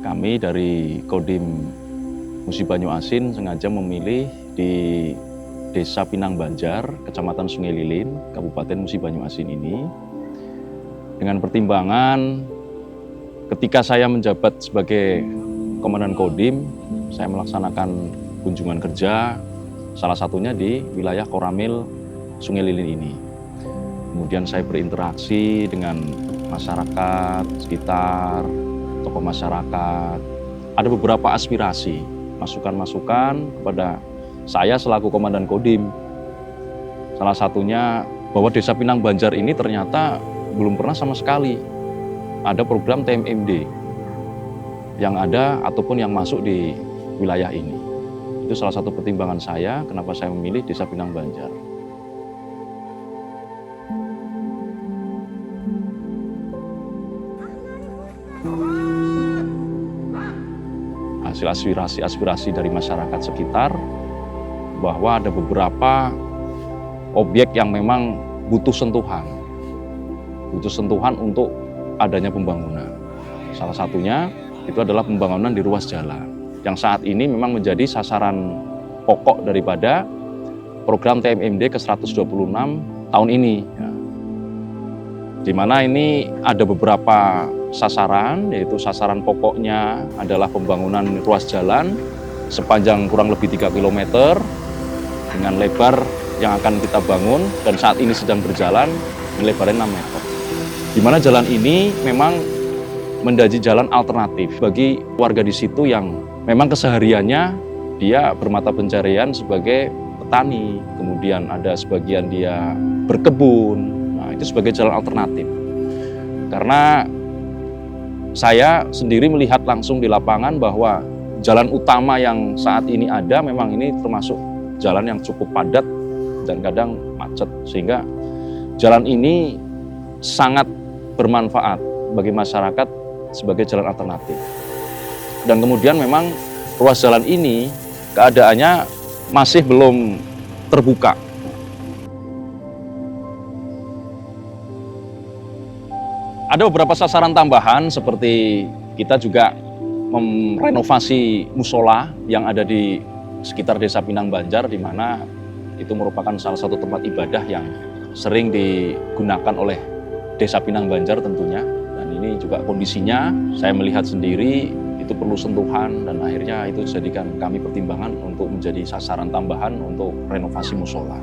Kami dari Kodim Musi Banyu Asin sengaja memilih di Desa Pinang Banjar, Kecamatan Sungai Lilin, Kabupaten Musi Banyu Asin ini. Dengan pertimbangan ketika saya menjabat sebagai Komandan Kodim, saya melaksanakan kunjungan kerja, salah satunya di wilayah Koramil Sungai Lilin ini. Kemudian saya berinteraksi dengan masyarakat sekitar, tokoh masyarakat. Ada beberapa aspirasi, masukan-masukan kepada saya selaku Komandan Kodim. Salah satunya bahwa Desa Pinang Banjar ini ternyata belum pernah sama sekali ada program TMMD yang ada ataupun yang masuk di wilayah ini. Itu salah satu pertimbangan saya kenapa saya memilih Desa Pinang Banjar. Hasil aspirasi dari masyarakat sekitar bahwa ada beberapa objek yang memang butuh sentuhan untuk adanya pembangunan. Salah satunya itu adalah pembangunan di ruas jalan yang saat ini memang menjadi sasaran pokok daripada program TMMD ke-126 tahun ini. Di mana ini ada beberapa sasaran, yaitu sasaran pokoknya adalah pembangunan ruas jalan sepanjang kurang lebih 3 km dengan lebar yang akan kita bangun dan saat ini sedang berjalan lebarnya 6 meter. Di mana jalan ini memang menjadi jalan alternatif bagi warga di situ yang memang kesehariannya dia bermata pencarian sebagai petani, kemudian ada sebagian dia berkebun. Nah, itu sebagai jalan alternatif. Karena saya sendiri melihat langsung di lapangan bahwa jalan utama yang saat ini ada memang ini termasuk jalan yang cukup padat dan kadang macet, sehingga jalan ini sangat bermanfaat bagi masyarakat sebagai jalan alternatif. Dan kemudian memang ruas jalan ini keadaannya masih belum terbuka. Ada beberapa sasaran tambahan seperti kita juga merenovasi musola yang ada di sekitar Desa Pinang Banjar, di mana itu merupakan salah satu tempat ibadah yang sering digunakan oleh Desa Pinang Banjar tentunya. Dan ini juga kondisinya saya melihat sendiri itu perlu sentuhan, dan akhirnya itu dijadikan kami pertimbangan untuk menjadi sasaran tambahan untuk renovasi musola.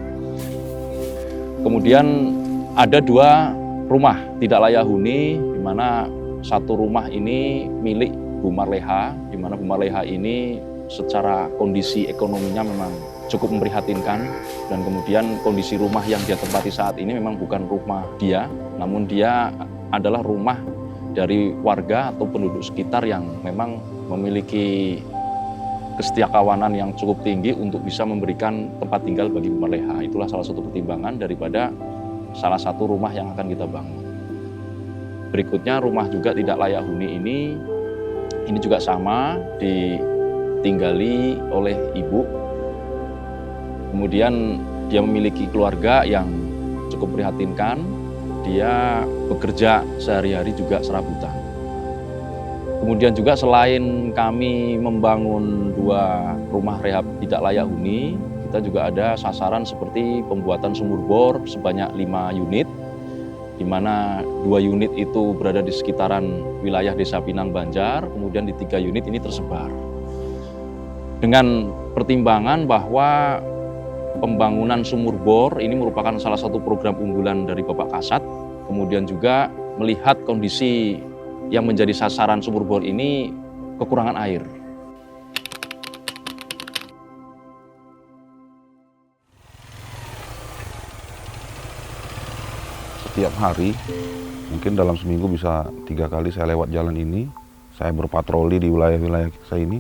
Kemudian ada 2 rumah tidak layak huni, di mana satu rumah ini milik Bu Marleha, di mana Bu Marleha ini secara kondisi ekonominya memang cukup memprihatinkan, dan kemudian kondisi rumah yang dia tempati saat ini memang bukan rumah dia, namun dia adalah rumah dari warga atau penduduk sekitar yang memang memiliki kesetiakawanan yang cukup tinggi untuk bisa memberikan tempat tinggal bagi Bu Marleha. Itulah salah satu pertimbangan daripada salah satu rumah yang akan kita bangun. Berikutnya rumah juga tidak layak huni ini juga sama, ditinggali oleh ibu. Kemudian dia memiliki keluarga yang cukup prihatinkan, dia bekerja sehari-hari juga serabutan. Kemudian juga selain kami membangun 2 rumah rehab tidak layak huni, kita juga ada sasaran seperti pembuatan sumur bor sebanyak 5 unit, di mana 2 unit itu berada di sekitaran wilayah Desa Pinang Banjar, kemudian di 3 unit ini tersebar. Dengan pertimbangan bahwa pembangunan sumur bor ini merupakan salah satu program unggulan dari Bapak Kasat, kemudian juga melihat kondisi yang menjadi sasaran sumur bor ini kekurangan air. Setiap hari, mungkin dalam seminggu bisa 3 kali saya lewat jalan ini. Saya berpatroli di wilayah-wilayah saya ini,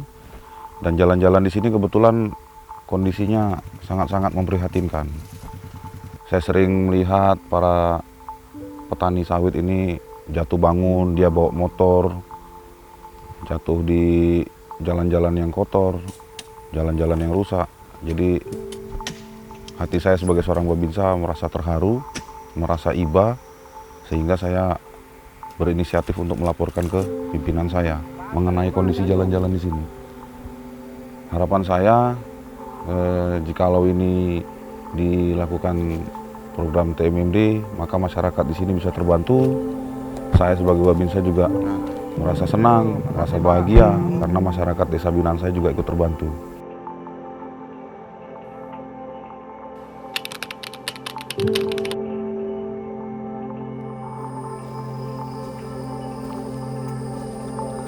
dan jalan-jalan di sini kebetulan kondisinya sangat-sangat memprihatinkan. Saya sering melihat para petani sawit ini jatuh bangun, dia bawa motor, jatuh di jalan-jalan yang kotor, jalan-jalan yang rusak. Jadi hati saya sebagai seorang babinsa merasa terharu, merasa iba, sehingga saya berinisiatif untuk melaporkan ke pimpinan saya mengenai kondisi jalan-jalan di sini. Harapan saya, jikalau ini dilakukan program TMMD, maka masyarakat di sini bisa terbantu. Saya sebagai babinsa juga merasa senang, merasa bahagia, karena masyarakat Desa Binaan saya juga ikut terbantu.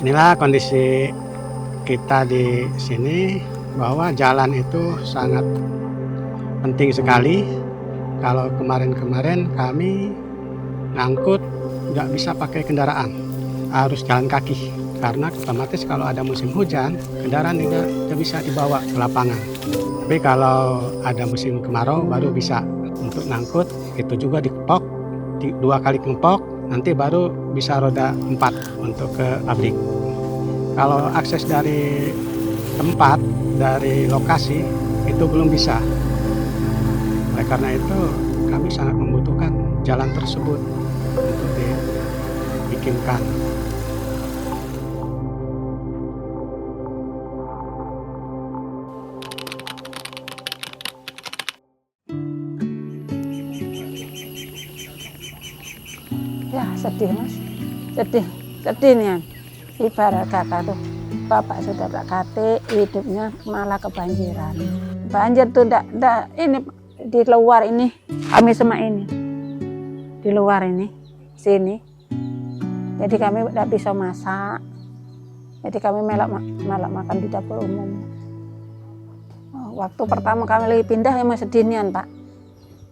Inilah kondisi kita di sini, bahwa jalan itu sangat penting sekali. Kalau kemarin-kemarin kami ngangkut nggak bisa pakai kendaraan, harus jalan kaki. Karena otomatis kalau ada musim hujan, kendaraan tidak bisa dibawa ke lapangan. Tapi kalau ada musim kemarau baru bisa untuk ngangkut, itu juga dikepok, 2 kali ngepok, nanti baru bisa roda 4 untuk ke pabrik. Kalau akses dari tempat, dari lokasi, itu belum bisa. Oleh karena itu, kami sangat membutuhkan jalan tersebut untuk dibikinkan. Ya sedih Mas, sedih nih. Ibarat kata tuh, bapak sudah tak kate, hidupnya malah kebanjiran. Banjir tuh ndak ini di luar ini, kami semua ini di luar ini, sini. Jadi kami tidak bisa masak. Jadi kami melak makan di dapur umum. Waktu pertama kami lagi pindah ya masih sedinian Pak.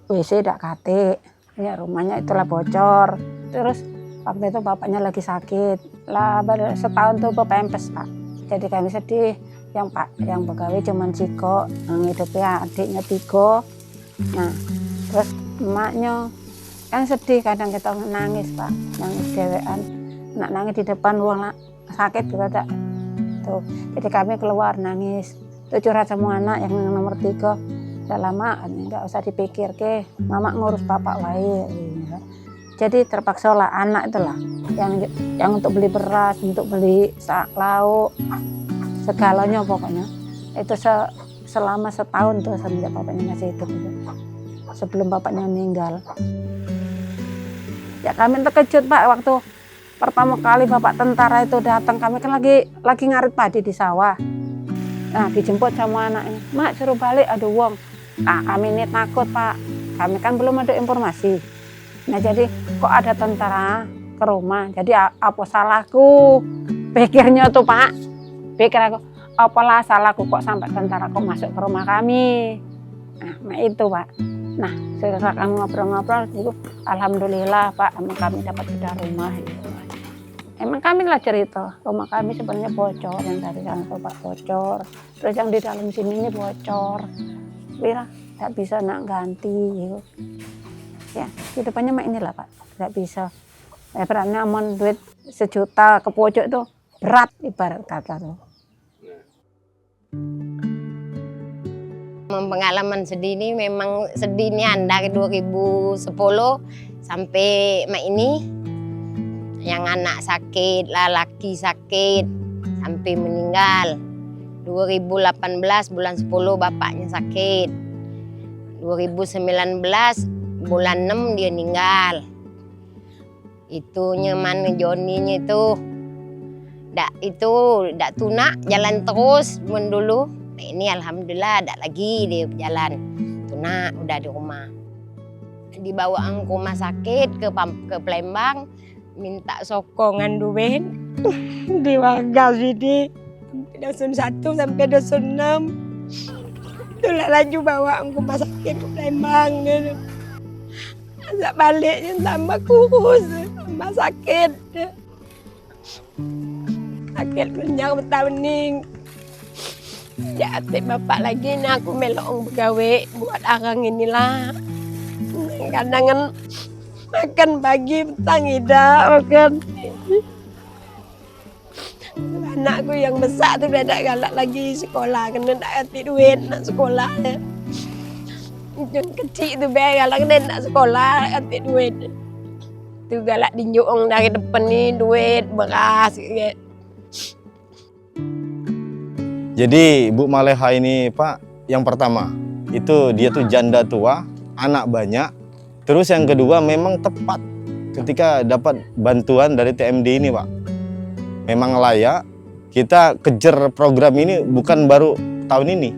WC tidak kate, ya rumahnya itulah bocor. Terus waktu itu bapaknya lagi sakit, lah setahun tuh pempes Pak. Jadi kami sedih, yang pegawai cuman Ciko, yang hidupnya adiknya 3. Nah, terus emaknya kan sedih, kadang kita nangis Pak, nangis dewean, nangis di depan ruang sakit juga tak. Tuh, jadi kami keluar nangis, tuh curhat semua anak yang nomor 3, udah lama nggak usah dipikir ke, mama ngurus bapak wae. Jadi terpaksa lah anak itulah yang untuk beli beras, untuk beli lauk, segalanya pokoknya. Itu selama setahun tuh semenjak bapaknya masih hidup itu. Sebelum bapaknya meninggal. Ya kami terkejut Pak waktu pertama kali bapak tentara itu datang, kami kan lagi ngarit padi di sawah. Nah, dijemput sama anaknya, "Mak, suruh balik, ada uang." Nah, kami ini takut, Pak. Kami kan belum ada informasi. Nah, jadi kok ada tentara ke rumah. Jadi apa salahku? Pikirnya tuh, Pak. Pikir aku, apalah salahku kok sampai tentara kok masuk ke rumah kami. Nah itu, Pak. Nah, setelah kami ngobrol-ngobrol, itu alhamdulillah, Pak, emang kami dapat bedah rumah. Gitu. Emang kami lah cerita, rumah kami sebenarnya bocor, yang dari sana Pak bocor, terus yang di dalam sini ini bocor. Wira, tidak bisa nak ganti, gitu. Ya, kehidupannya mak inilah Pak, tidak bisa. Beratnya aman duit 1 juta ke pojok itu berat ibarat kata tuh. Pengalaman sedih ini memang sedihnya dari 2010 sampai mak ini. Yang anak sakit, laki sakit, sampai meninggal. 2018 bulan 10 bapaknya sakit. 2019 bulan 6 dia meninggal. Itu nyaman Joninya itu dak tunak jalan terus dulu. Nah, ini alhamdulillah dak lagi dia jalan. Tunak udah di rumah. Dibawa ke rumah sakit ke Palembang. Minta sokongan duit di warga sini dusun 1 sampai dusun 6 itulah laju bawa ke rumah sakit ke Palembang gitu. Asal baliknya tambah kurus rumah sakit kenyang bertahun ini ya bapak lagi nih aku melong begawe buat arang inilah kadang kan makan pagi, petang, ida, makan. Anakku yang besar tu dah tak galak lagi sekolah, kena tak ganti duit nak sekolah. Yang kecil tu biar galak kena nak sekolah, ganti duit. Tu galak dinjung dari depan ni duit, beras. Jadi Bu Maleha ini Pak, yang pertama itu dia tuh janda tua, anak banyak. Terus yang kedua memang tepat ketika dapat bantuan dari TMD ini Pak. Memang layak, kita kejar program ini bukan baru tahun ini.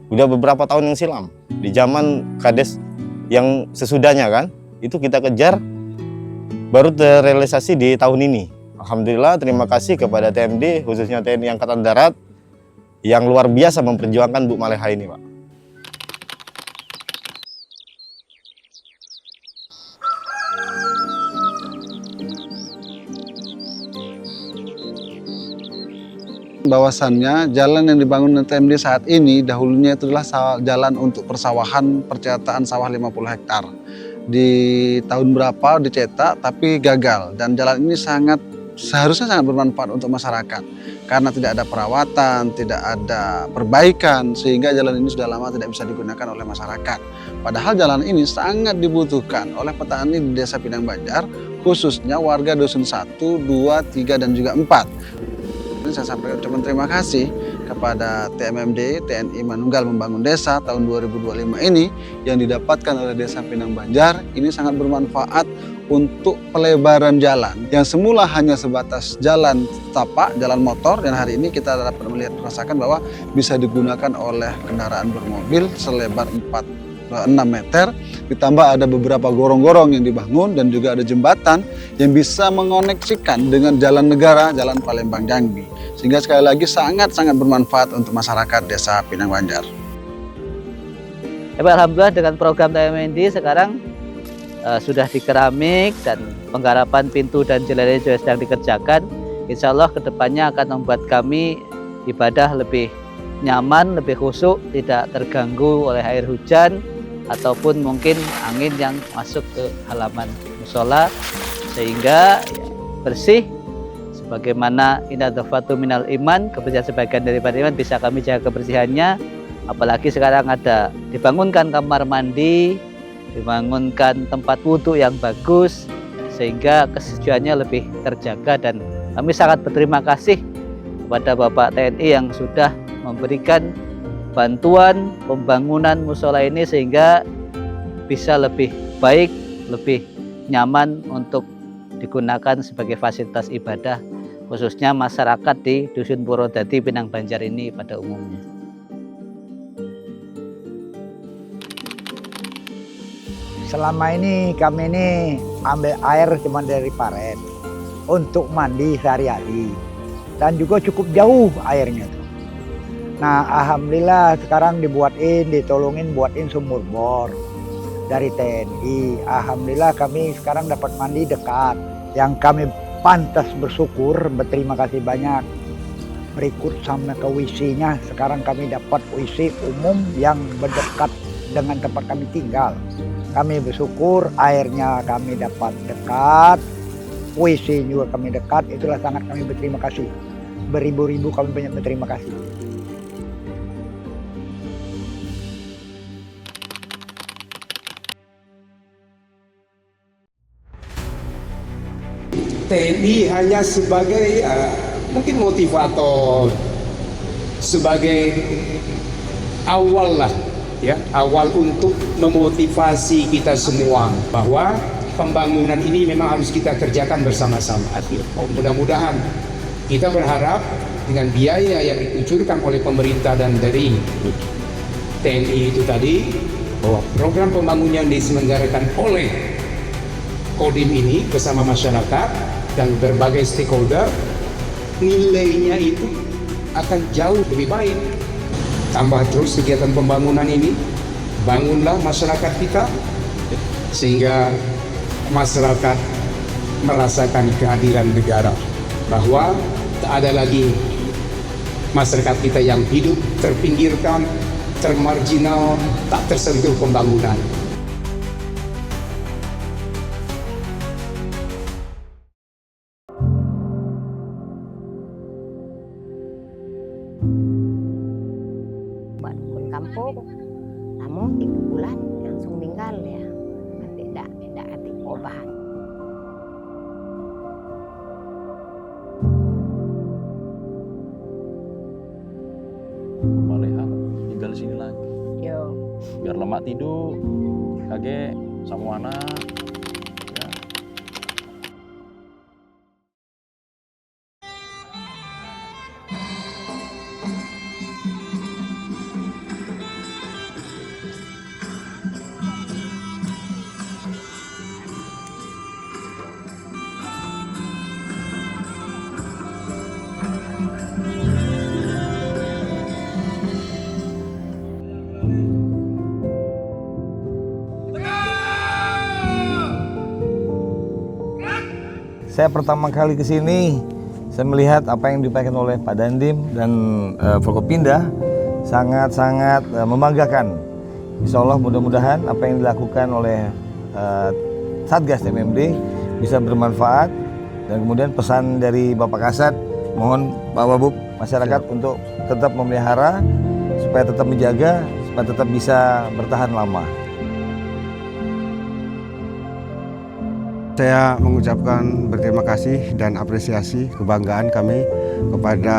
Udah beberapa tahun yang silam. Di zaman Kades yang sesudahnya kan, itu kita kejar baru terrealisasi di tahun ini. Alhamdulillah terima kasih kepada TMD, khususnya TNI Angkatan Darat yang luar biasa memperjuangkan Bu Maleha ini Pak. Bahwasannya jalan yang dibangun TMD saat ini dahulunya itu adalah jalan untuk persawahan percetaan sawah 50 hektar. Di tahun berapa dicetak tapi gagal dan jalan ini seharusnya sangat bermanfaat untuk masyarakat karena tidak ada perawatan, tidak ada perbaikan sehingga jalan ini sudah lama tidak bisa digunakan oleh masyarakat. Padahal jalan ini sangat dibutuhkan oleh petani di Desa Pinang Banjar khususnya warga dusun 1, 2, 3 dan juga 4. Saya sampaikan ucapan terima kasih kepada TMMD, TNI Manunggal Membangun Desa tahun 2025 ini yang didapatkan oleh Desa Pinang Banjar. Ini sangat bermanfaat untuk pelebaran jalan yang semula hanya sebatas jalan tapak, jalan motor, dan hari ini kita dapat merasakan bahwa bisa digunakan oleh kendaraan bermobil selebar 6 meter, ditambah ada beberapa gorong-gorong yang dibangun dan juga ada jembatan yang bisa mengoneksikan dengan jalan negara, jalan Palembang Jambi. Sehingga sekali lagi sangat-sangat bermanfaat untuk masyarakat Desa Pinang Banjar. Alhamdulillah dengan program TMD sekarang sudah dikeramik dan penggarapan pintu dan jendela juga sedang dikerjakan. Insya Allah kedepannya akan membuat kami ibadah lebih nyaman, lebih khusyuk, tidak terganggu oleh air hujan ataupun mungkin angin yang masuk ke halaman musola sehingga bersih sebagaimana inadhafatu minal iman, kebersihan sebagian daripada iman, bisa kami jaga kebersihannya. Apalagi sekarang ada dibangunkan kamar mandi, dibangunkan tempat wudhu yang bagus sehingga kesuciannya lebih terjaga dan kami sangat berterima kasih kepada Bapak TNI yang sudah memberikan bantuan pembangunan musola ini sehingga bisa lebih baik, lebih nyaman untuk digunakan sebagai fasilitas ibadah, khususnya masyarakat di Dusun Purwodadi, Pinang Banjar ini pada umumnya. Selama ini kami ini ambil air cuma dari paret untuk mandi sehari-hari dan juga cukup jauh airnya tuh. Nah, alhamdulillah sekarang ditolongin buatin sumur bor dari TNI. Alhamdulillah kami sekarang dapat mandi dekat. Yang kami pantas bersyukur, berterima kasih banyak. Berikut sampai ke WC-nya, sekarang kami dapat WC umum yang berdekat dengan tempat kami tinggal. Kami bersyukur airnya kami dapat dekat, WC juga kami dekat, itulah sangat kami berterima kasih. Beribu-ribu kami banyak berterima kasih. TNI hanya sebagai mungkin motivator, sebagai awal lah, ya, awal untuk memotivasi kita semua bahwa pembangunan ini memang harus kita kerjakan bersama-sama. Mudah-mudahan kita berharap dengan biaya yang dikucurkan oleh pemerintah dan dari TNI itu tadi, bahwa program pembangunan yang diselenggarakan oleh Kodim ini bersama masyarakat dan berbagai stakeholder, nilainya itu akan jauh lebih baik. Tambah terus kegiatan pembangunan ini, bangunlah masyarakat kita sehingga masyarakat merasakan kehadiran negara, bahwa tak ada lagi masyarakat kita yang hidup terpinggirkan, termarginal, tak tersentuh pembangunan. Kampung, namun 3 bulan langsung meninggal ya, tidak ada obat. Maleha tinggal di sini lagi. Yo. Biar lemak tidur, kage sama anak. Ya. Saya pertama kali ke sini, saya melihat apa yang dipakai oleh Pak Dandim dan Forkopinda sangat-sangat membanggakan. Insya Allah mudah-mudahan apa yang dilakukan oleh Satgas TMMD bisa bermanfaat, dan kemudian pesan dari Bapak Kasat, mohon Pak Wabub masyarakat untuk tetap memelihara supaya tetap menjaga, supaya tetap bisa bertahan lama. Saya mengucapkan berterima kasih dan apresiasi kebanggaan kami kepada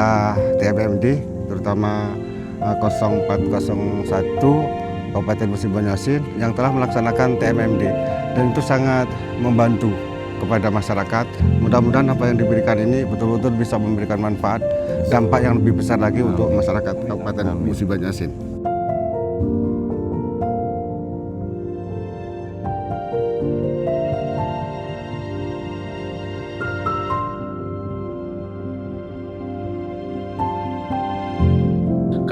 TMMD, terutama 0401 Kabupaten Musi Banyu Asin yang telah melaksanakan TMMD, dan itu sangat membantu kepada masyarakat. Mudah-mudahan apa yang diberikan ini betul-betul bisa memberikan manfaat, dampak yang lebih besar lagi untuk masyarakat Kabupaten Musi Banyu Asin.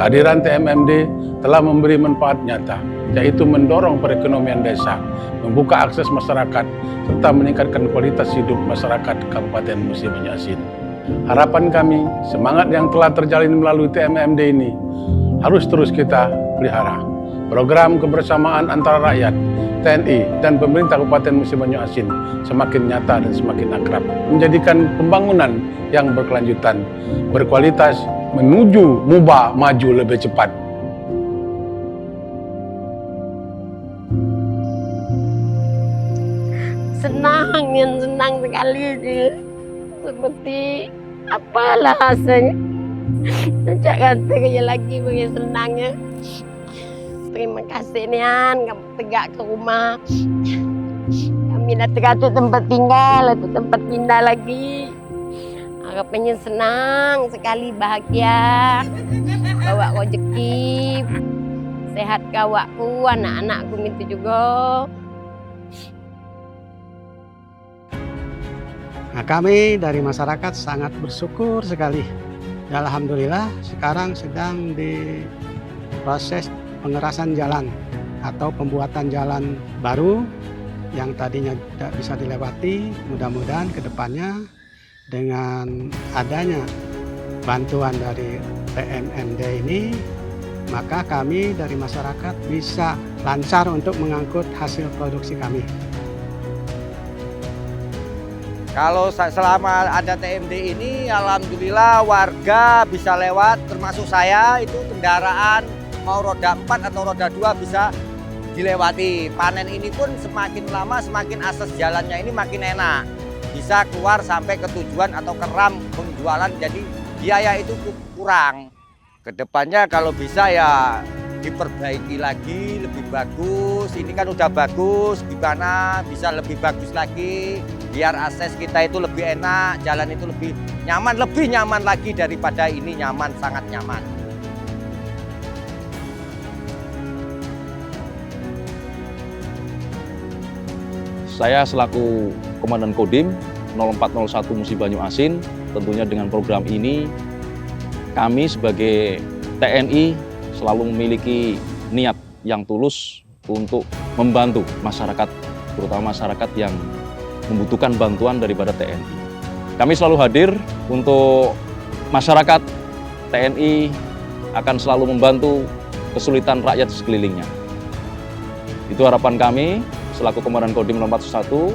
Kehadiran TMMD telah memberi manfaat nyata, yaitu mendorong perekonomian desa, membuka akses masyarakat, serta meningkatkan kualitas hidup masyarakat Kabupaten Musi Banyu Asin. Harapan kami, semangat yang telah terjalin melalui TMMD ini harus terus kita pelihara. Program kebersamaan antara rakyat, TNI, dan pemerintah Kabupaten Musi Banyu Asin semakin nyata dan semakin akrab, menjadikan pembangunan yang berkelanjutan, berkualitas, menuju Muba maju lebih cepat. Senang sekali sih. Seperti apalah rasanya. Sejak kata kerja lagi bagi senangnya. Terima kasih Nian, kamu tegak ke rumah. Kami Mina terkata tempat tinggal atau tempat pindah lagi. Harapannya senang sekali, bahagia, bawa rezeki, sehat kawakku, anak-anakku minta juga. Nah, kami dari masyarakat sangat bersyukur sekali. Dan alhamdulillah sekarang sedang diproses pengerasan jalan atau pembuatan jalan baru yang tadinya tidak bisa dilewati. Mudah-mudahan ke depannya dengan adanya bantuan dari TMMD ini, maka kami dari masyarakat bisa lancar untuk mengangkut hasil produksi kami. Kalau selama ada TMD ini, alhamdulillah warga bisa lewat, termasuk saya itu kendaraan mau roda 4 atau roda 2 bisa dilewati. Panen ini pun semakin lama semakin akses jalannya ini makin enak. Bisa keluar sampai ke tujuan atau ke ram penjualan, jadi biaya itu kurang. Kedepannya kalau bisa ya diperbaiki lagi, lebih bagus. Ini kan udah bagus, gimana bisa lebih bagus lagi, biar akses kita itu lebih enak, jalan itu lebih nyaman lagi daripada ini, nyaman, sangat nyaman. Saya selaku Komandan Kodim 0401 Musi Banyu Asin, tentunya dengan program ini kami sebagai TNI selalu memiliki niat yang tulus untuk membantu masyarakat, terutama masyarakat yang membutuhkan bantuan daripada TNI. Kami selalu hadir untuk masyarakat. TNI akan selalu membantu kesulitan rakyat di sekelilingnya. Itu harapan kami selaku Komandan Kodim 0401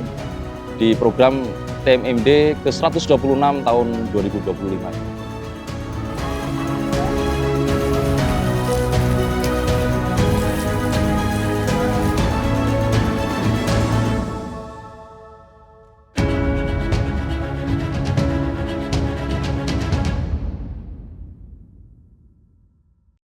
di program TMMD ke-126 tahun 2025.